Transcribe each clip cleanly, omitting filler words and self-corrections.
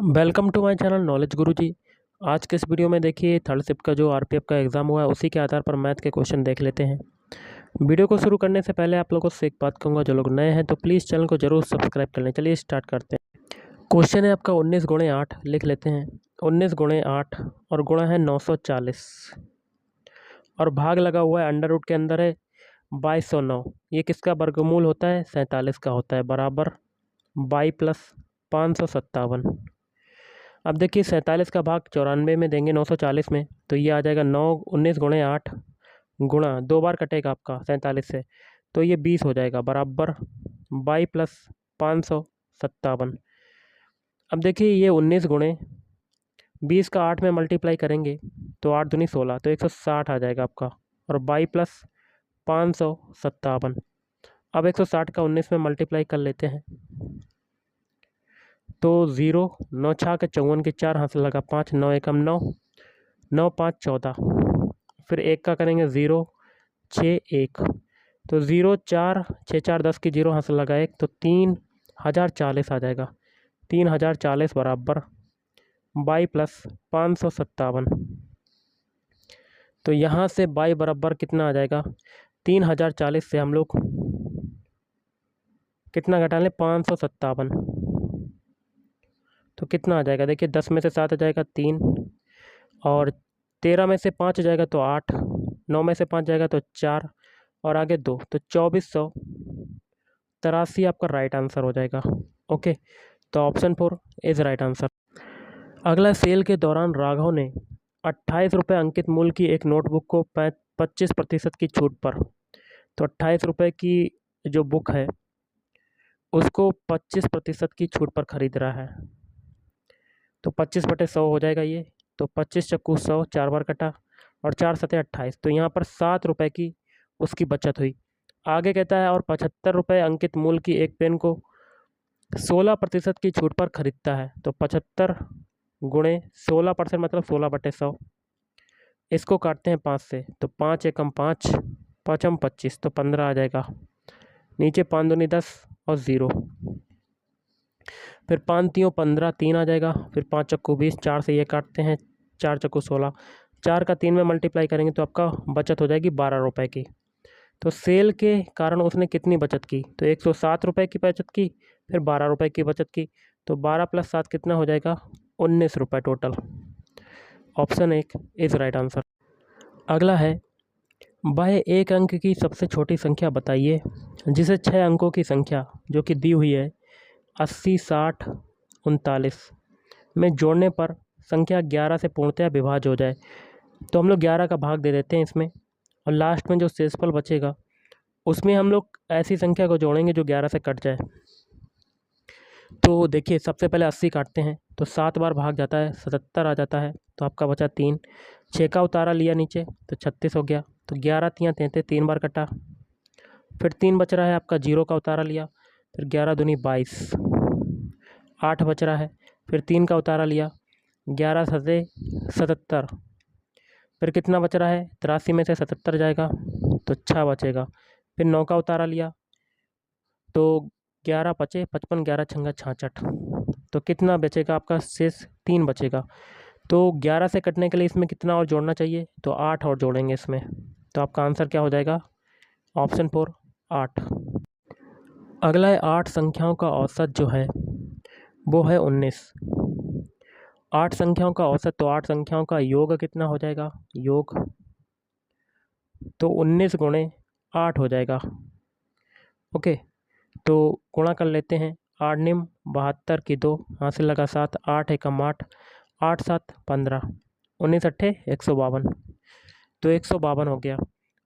Welcome to my channel knowledge Guruji. आज के इस वीडियो में देखिए थर्ड शिफ्ट का जो आरपीएफ का एग्ज़ाम हुआ है उसी के आधार पर मैथ के क्वेश्चन देख लेते हैं। वीडियो को शुरू करने से पहले आप लोगों से एक बात कहूँगा, जो लोग नए हैं तो प्लीज़ चैनल को जरूर सब्सक्राइब कर लें। चलिए स्टार्ट करते हैं। क्वेश्चन है आपका 19 गुणे 8 लिख लेते हैं। 19 गुणे 8 और गुणा है 940 और भाग लगा हुआ है अंडर रूट के अंदर है 2209। ये किसका वर्गमूल होता है? 47 का होता है, बराबर 22 प्लस 557। अब देखिए 47 का भाग 94 में देंगे 940 में, तो ये आ जाएगा 19 गुणे 8 गुणा 2 बार कटेगा आपका 47 से, तो ये 20 हो जाएगा, बराबर 22 प्लस 557। अब देखिए ये 19 गुणे 20 का 8 में मल्टीप्लाई करेंगे तो 8 दूनी 16, तो 160 आ जाएगा आपका, और 22 प्लस 557। अब 160 का 19 में मल्टीप्लाई कर लेते हैं तो 0 9 छः के 54 के 4 हाथ लगा 5 9 एकम 9 9 5 14, फिर एक का करेंगे 0 6 1, तो 0 4 6 4 10 की 0 हाथ लगा 1, तो 3040 आ जाएगा। 3040 बराबर 22 प्लस 557। तो यहाँ से 22 बराबर कितना आ जाएगा? 3040 से हम लोग कितना घटा लें? 557, तो कितना आ जाएगा? देखिए 10 में से 7 आ जाएगा 3, और 13 में से 5 आ जाएगा तो 8, 9 में से 5 जाएगा तो 4, और आगे 2, तो 2483 आपका राइट आंसर हो जाएगा। ओके, तो ऑप्शन 4 इज़ राइट आंसर। अगला, सेल के दौरान राघव ने 28 रुपये अंकित मूल्य की एक नोटबुक को 25% की छूट पर, तो 28 रुपये की जो बुक है उसको 25% की छूट पर खरीद रहा है, तो 25/100 हो जाएगा ये, तो 25 चक्कू 100 4 बार कटा और 4 सते 28, तो यहाँ पर 7 रुपये की उसकी बचत हुई। आगे कहता है और 75 रुपये अंकित मूल्य की एक पेन को 16% की छूट पर खरीदता है, तो 75 गुणे 16% मतलब 16/100। इसको काटते हैं 5 से, तो 5 एकम 5 5m 25, तो 15 आ जाएगा। नीचे 5 दूनी 10 और 0, फिर 5 3 15 3 आ जाएगा, फिर 5 चक्कू 20, 4 से ये काटते हैं, 4 चक्कू 16, 4 का 3 में मल्टीप्लाई करेंगे तो आपका बचत हो जाएगी 12 रुपये की। तो सेल के कारण उसने कितनी बचत की? तो 107 रुपये की बचत की, फिर 12 रुपये की बचत की, तो 12 + 7 कितना हो जाएगा? 19 रुपये total. Option 1 is right answer. अगला है, वह एक अंक की सबसे छोटी संख्या बताइए जिसे 6 अंकों की संख्या जो कि दी हुई है 80 60 39 में जोड़ने पर संख्या 11 से पूर्णतः विभाज्य हो जाए। तो हम लोग 11 का भाग दे देते हैं इसमें, और लास्ट में जो शेषफल बचेगा उसमें हम लोग ऐसी संख्या को जोड़ेंगे जो 11 से कट जाए। तो देखिए सबसे पहले 80 काटते हैं तो 7 बार भाग जाता है, 77 आ जाता है, तो आपका बचा 3, 6 का उतारा लिया नीचे तो 36 हो गया, तो 11 3 33 3 बार कटा, फिर 3 बच रहा है आपका, 0 का उतारा लिया, फिर 11 दूनी 22, 8 बच रहा है, फिर 3 का उतारा लिया, 11 सते 77, फिर कितना बच रहा है? 83 में से 77 जाएगा तो 6 बचेगा, फिर 9 का उतारा लिया तो 11 बचे 55, 11 छंगा 66, तो कितना बचेगा आपका? शेष 3 बचेगा। तो 11 से कटने के लिए इसमें कितना और जोड़ना चाहिए? तो 8 और जोड़ेंगे इसमें, तो आपका आंसर क्या हो जाएगा? ऑप्शन 4 8। अगला है 8 संख्याओं का औसत जो है वो है 19। 8 संख्याओं का औसत, तो 8 संख्याओं का योग कितना हो जाएगा? योग तो 19 गुणे 8 हो जाएगा। ओके, तो गुणा कर लेते हैं। 8 निम 72 की 2 हासिल लगा 7, 8 एकम 8 8 7 15, 19 अट्ठे 152, तो 152 हो गया।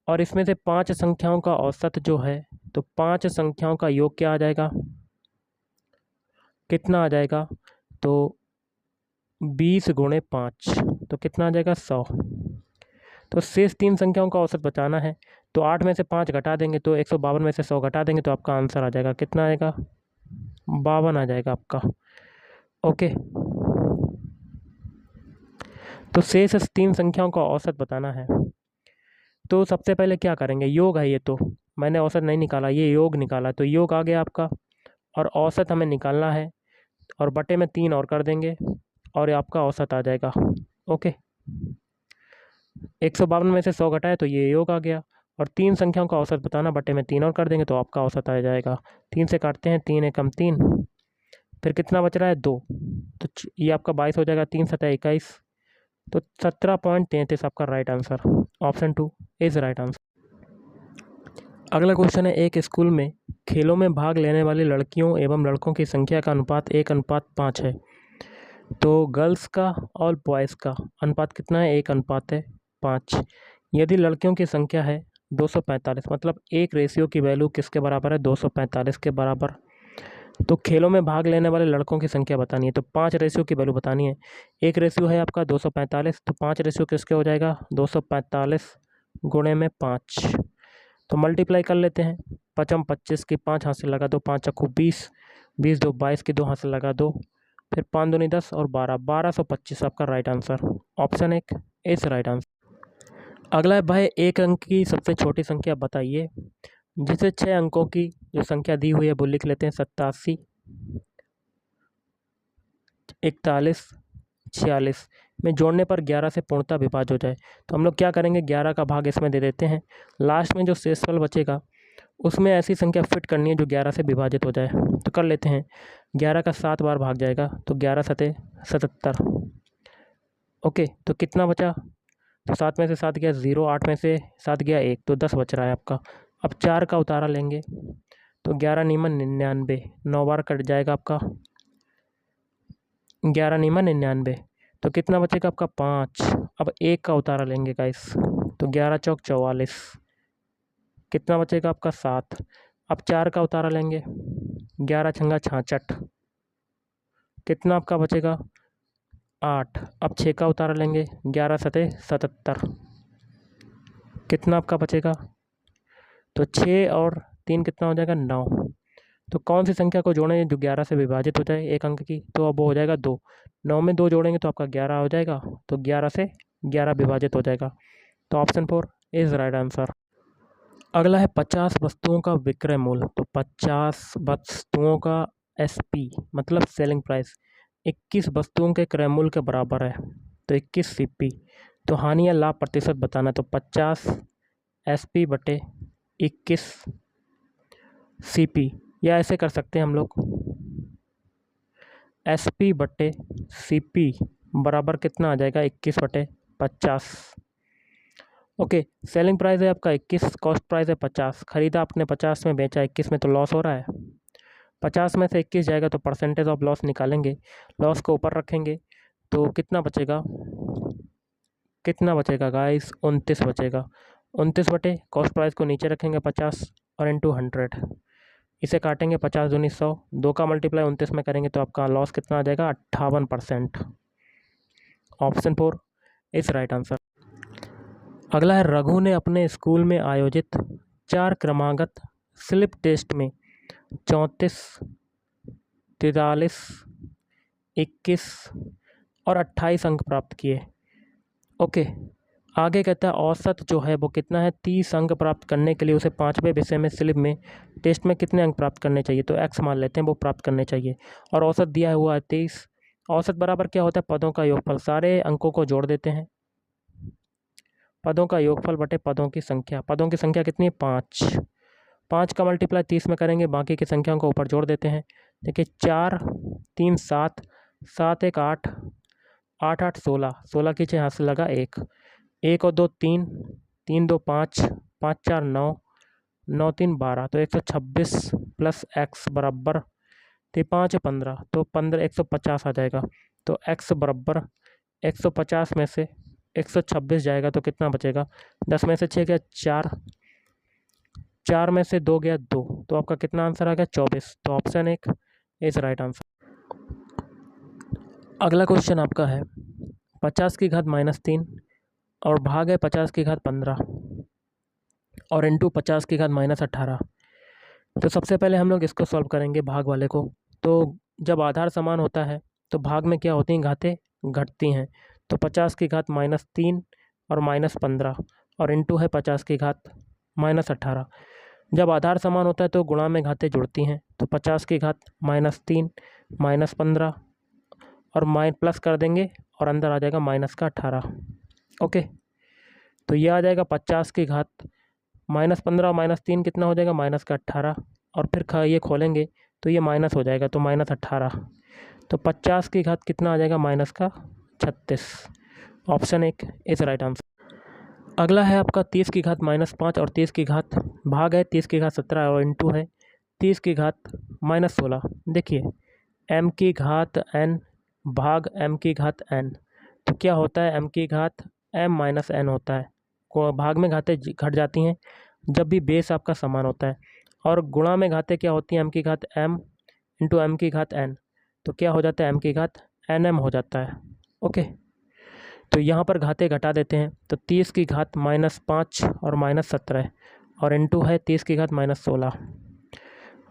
और इसमें से 5 संख्याओं का औसत जो है, तो 5 संख्याओं का योग क्या आ जाएगा? कितना आ जाएगा? तो 20 गुणे 5, तो कितना आ जाएगा? 100। तो शेष 3 संख्याओं का औसत बचाना है, तो 8 में से 5 घटा देंगे तो 152 में से 100 घटा देंगे तो आपका आंसर आ जाएगा, कितना आएगा? 52 आ जाएगा आपका। ओके, तो शेष 3 संख्याओं का औसत बताना है। तो सबसे पहले क्या करेंगे? योग है ये, तो मैंने औसत नहीं निकाला, ये योग निकाला, तो योग आ गया आपका, और औसत हमें निकालना है, और बटे में 3 और कर देंगे और ये आपका औसत आ जाएगा। ओके, 152 में से 100 घटाए तो ये योग आ गया, और 3 संख्याओं का औसत बताना, बटे में 3 और कर देंगे तो आपका औसत आ जाएगा। 3 से काटते हैं, 3 एकम 3, फिर कितना बच रहा है 2, तो ये आपका 22 हो जाएगा, 3 सतह 21, तो 17.33 आपका right answer. Option 2 is right answer. अगला क्वेश्चन है, एक स्कूल में खेलों में भाग लेने वाली लड़कियों एवं लड़कों की संख्या का अनुपात 1:5 है, तो गर्ल्स का और बॉयज़ का अनुपात कितना है? 1:5। यदि लड़कियों की संख्या है 245, मतलब 1 रेशियो की वैल्यू किसके बराबर है? 245 के बराबर। तो खेलों में भाग लेने वाले लड़कों की संख्या बतानी है, तो 5 रेशियो की वैल्यू बतानी है। 1 रेशियो है आपका 245, तो 5 रेशियो किसके हो जाएगा? 245 गुणे में 5, तो मल्टीप्लाई कर लेते हैं। 5 25 की 5 हाथ से लगा दो, 5 चक्कू 20, 20 2 22 की 2 हाथ से लगा दो, फिर 5 दूनी 10 और 12, 1225 आपका right answer. Option 1 is right answer. अगला है भाई, एक अंक की सबसे छोटी संख्या बताइए जिसे 6 अंकों की जो संख्या दी हुई है वो लिख लेते हैं, 87, 41, 46 में जोड़ने पर 11 से पूर्णतः विभाज्य हो जाए। तो हम लोग क्या करेंगे, 11 का भाग इसमें दे देते हैं, लास्ट में जो शेषफल बचेगा उसमें ऐसी संख्या फिट करनी है जो 11 से विभाजित हो जाए। तो कर लेते हैं, 11 का 7 बार भाग जाएगा, तो 11 सते 77। ओके, तो कितना बचा? तो 7 में से 7 गया 0, 8 में से 7 गया 1, तो 10 बच रहा है आपका। अब 4 का उतारा लेंगे, तो 11 नीमन 99, 9 बार कट जाएगा आपका, 11 नीमन 99, तो कितना बचेगा आपका? 5। अब 1 का उतारा लेंगे गाइस, तो 11 चौक 44, कितना बचेगा आपका? 7। अब 4 का उतारा लेंगे, 11 छंगा 66, कितना आपका बचेगा? 8। अब 6 का उतारा लेंगे, 11 सते 77, कितना आपका बचेगा? तो 6 और 3 कितना हो जाएगा? 9। तो कौन सी संख्या को जोड़ें जो 11 से विभाजित हो जाए एक अंक की? तो अब वो हो जाएगा 2। 9 में 2 जोड़ेंगे तो आपका 11 हो जाएगा, तो 11 से 11 विभाजित हो जाएगा। तो ऑप्शन 4 इज राइट आंसर। अगला है 50 वस्तुओं का विक्रय मूल्य। तो 50 वस्तुओं का एसपी मतलब सेलिंग प्राइस 21 वस्तुओं के क्रय मूल्य के बराबर है, तो 21 सीपी। तो हानि या लाभ प्रतिशत बताना है, तो 50 एसपी बटे 21 सीपी, या ऐसे कर सकते हैं हम लोग, एसपी बटे सीपी बराबर कितना आ जाएगा? 21 बटे 50। ओके, सेलिंग प्राइस है आपका 21, कॉस्ट प्राइस है 50, खरीदा आपने 50 में, बेचा 21 में, तो लॉस हो रहा है। 50 में से 21 जाएगा तो परसेंटेज ऑफ लॉस निकालेंगे, लॉस को ऊपर रखेंगे, तो कितना बचेगा? कितना बचेगा गाइस? 29 बचेगा। 29 बटे कॉस्ट प्राइस को नीचे रखेंगे 50 और इंटू 100, इसे काटेंगे 50 दूनी 100, 2 का मल्टीप्लाई 29 में करेंगे तो आपका लॉस कितना आ जाएगा? 58%। Option 4 is right answer. अगला है, रघु ने अपने स्कूल में आयोजित 4 क्रमागत स्लिप टेस्ट में 34, 43, 21 और 28 अंक प्राप्त किए। ओके, आगे कहता है औसत जो है वो कितना है? 30 अंक प्राप्त करने के लिए उसे 5वें विषय में स्लिप में टेस्ट में कितने अंक प्राप्त करने चाहिए? तो x मान लेते हैं, वो प्राप्त करने चाहिए, और औसत दिया हुआ है 23। औसत बराबर क्या होता है? पदों का योगफल। सारे अंकों को जोड़ देते हैं, पदों का योगफल बटे पदों की संख्या। पदों की संख्या कितनी है? 5। 5 का मल्टीप्लाई 30 में करेंगे, बाकी की संख्याओं को ऊपर जोड़ देते हैं। देखिए 4 3 7, 7 1 8, 8 8 16, 16 की 6 हाथ से लगा 1, 1 और 2 3, 3 2 5, 5 4 9, 9 3 12, तो 126 प्लस x बराबर 5 15, तो 150 आ जाएगा। तो x बराबर 150 में से 126 जाएगा तो कितना बचेगा? 10 में से 6 गया 4, 4 में से 2 गया 2, तो आपका कितना आंसर आ गया? 24। तो ऑप्शन 1 इज राइट आंसर। अगला क्वेश्चन आपका है, 50 की घात -3 और भाग है 50 की घात 15 और इंटू 50 की घात -18। तो सबसे पहले हम लोग इसको सॉल्व करेंगे, भाग वाले को। तो जब आधार समान होता है तो भाग में क्या होती हैं? घातें घटती हैं। तो 50 की घात -3 और -15 और इंटू है 50 की घात -18। जब आधार समान होता है तो गुणा में घातें जुड़ती हैं, तो 50 की घात -3 -15 और प्लस कर देंगे और अंदर आ जाएगा -18। ओके, तो ये आ जाएगा 50 की घात -15 और -3 कितना हो जाएगा -18, और फिर ये खोलेंगे तो ये माइनस हो जाएगा, तो -18। तो 50 की घात कितना आ जाएगा -36। Option 1 is right answer. अगला है आपका 30 की घात -5 और 30 की घात भाग है 30 की घात 17 और इंटू है 30 की घात -16। देखिए m की घात n भाग m की घात n, तो क्या होता है m की घात m माइनस n होता है। को भाग में घातें घट जाती हैं जब भी बेस आपका समान होता है, और गुणा में घातें क्या होती हैं m की घात m इंटू m की घात n, तो क्या हो जाता है m की घात nm हो जाता है। ओके, तो यहाँ पर घातें घटा देते हैं, तो 30 की घात -5 और -17 और इंटू है 30 की घात -16।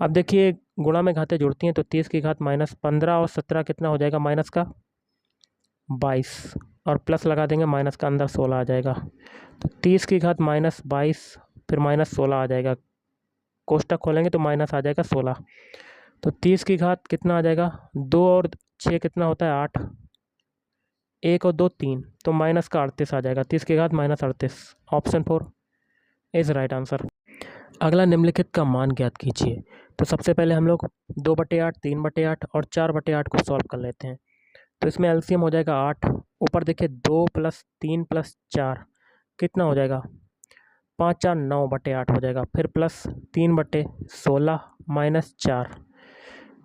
अब देखिए गुणा में घातें जुड़ती हैं, तो 30 की घात -15 और 17 कितना हो जाएगा माइनस का 22, और प्लस लगा देंगे माइनस का अंदर 16 आ जाएगा। तो 30 की घात -22 फिर -16 आ जाएगा, कोष्टक खोलेंगे तो माइनस आ जाएगा 16। तो 30 की घात कितना आ जाएगा 2 और 6 कितना होता है 8, 1 और 2 3, तो माइनस का 38 आ जाएगा। 30 की घात -38, ऑप्शन 4 इज राइट आंसर। अगला निम्नलिखित का मान ज्ञात कीजिए। तो सबसे पहले हम लोग 2/8, 3/8 और 4/8 को सॉल्व कर लेते हैं। तो इसमें एलसीएम हो जाएगा 8, ऊपर देखिए 2 + 3 + 4 कितना हो जाएगा 5 4 9/8 हो जाएगा, फिर प्लस 3/16 -4।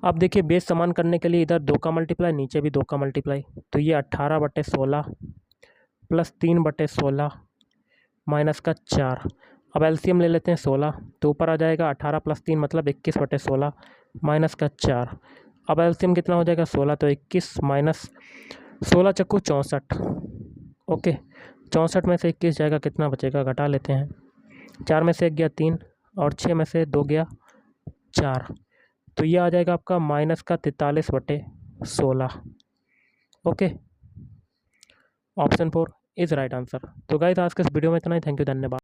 अब देखिए बेस समान करने के लिए इधर 2 का मल्टीप्लाई, नीचे भी 2 का मल्टीप्लाई, तो ये 18/16 प्लस 3/16 माइनस का 4। अब एलसीएम ले लेते हैं 16, तो ऊपर आ जाएगा 18 + 3 मतलब 21/16 माइनस का 4। अब एलसीएम कितना हो जाएगा 16, तो 21 माइनस 16 चक्कू 64। ओके, 64 में से 21 जाएगा, कितना बचेगा घटा लेते हैं। 4 में से 1 गया 3 और 6 में से 2 गया 4, तो ये आ जाएगा आपका माइनस का 43/16। Okay, option 4 is right answer. तो गाइस आज के इस वीडियो में इतना ही। थैंक यू, धन्यवाद।